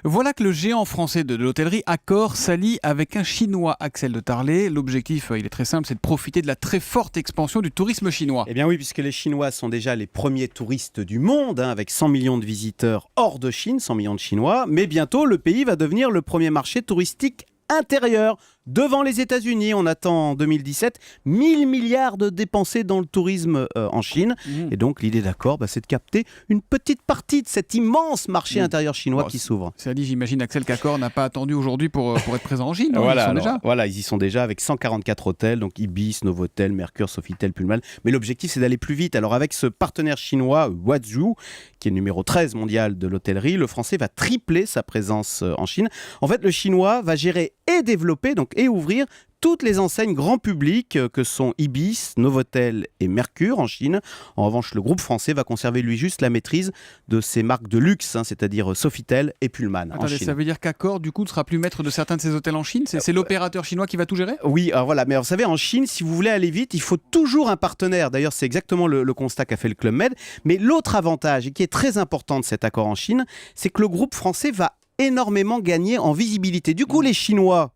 Voilà que le géant français de l'hôtellerie Accor s'allie avec un Chinois, Axel de Tarlé. L'objectif, il est très simple, c'est de profiter de la très forte expansion du tourisme chinois. Eh bien oui, puisque les Chinois sont déjà les premiers touristes du monde, avec 100 millions de visiteurs hors de Chine, 100 millions de Chinois. Mais bientôt, le pays va devenir le premier marché touristique intérieur, devant les États-Unis. On attend en 2017 1000 milliards de dépensés dans le tourisme en Chine. Et donc l'idée d'Accor, c'est de capter une petite partie de cet immense marché intérieur chinois qui s'ouvre. Ça dit, j'imagine, Axel, qu'Accor n'a pas attendu aujourd'hui pour être présent en Chine. Ils y sont déjà avec 144 hôtels, donc Ibis, Novotel, Mercure, Sofitel, Pullman. Mais l'objectif, c'est d'aller plus vite. Alors avec ce partenaire chinois, Huazhu, qui est le numéro 13 mondial de l'hôtellerie, le français va tripler sa présence en Chine. En fait, le chinois va gérer et développer, et ouvrir toutes les enseignes grand public que sont Ibis, Novotel et Mercure en Chine. En revanche, le groupe français va conserver lui juste la maîtrise de ses marques de luxe, c'est-à-dire Sofitel et Pullman en Chine. Ça veut dire qu'Accor, du coup, ne sera plus maître de certains de ces hôtels en Chine ? C'est l'opérateur chinois qui va tout gérer ? Oui, alors voilà. Mais vous savez, en Chine, si vous voulez aller vite, il faut toujours un partenaire. D'ailleurs, c'est exactement le constat qu'a fait le Club Med. Mais l'autre avantage, et qui est très important de cet accord en Chine, c'est que le groupe français va énormément gagner en visibilité. Du coup, les Chinois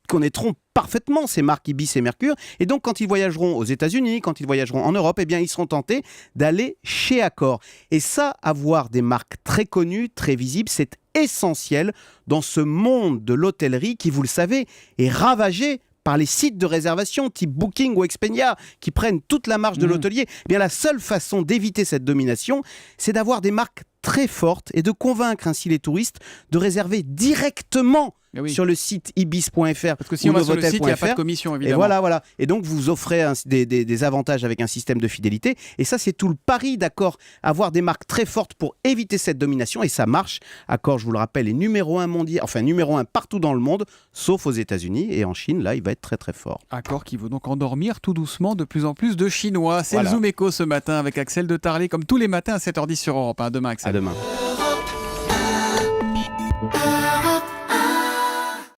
connaîtront parfaitement ces marques Ibis et Mercure, et donc quand ils voyageront aux États-Unis, quand ils voyageront en Europe, ils seront tentés d'aller chez Accor. Et ça, avoir des marques très connues, très visibles, c'est essentiel dans ce monde de l'hôtellerie qui, vous le savez, est ravagé par les sites de réservation type Booking ou Expedia qui prennent toute la marge de l'hôtelier. La seule façon d'éviter cette domination, c'est d'avoir des marques très fortes et de convaincre ainsi les touristes de réserver directement sur le site ibis.fr. Parce que si on va sur le site, il n'y a pas de commission, évidemment. Et voilà. Et donc, vous offrez des avantages avec un système de fidélité. Et ça, c'est tout le pari d'Accor. Avoir des marques très fortes pour éviter cette domination. Et ça marche. Accor, je vous le rappelle, est numéro 1 mondial, numéro 1 partout dans le monde, sauf aux États-Unis. Et en Chine, là, il va être très, très fort. Accor qui veut donc endormir tout doucement de plus en plus de Chinois. C'est le Zoom Echo ce matin avec Axel de Tarlé, comme tous les matins à 7h10 sur Europe 1. Demain, Axel. À demain.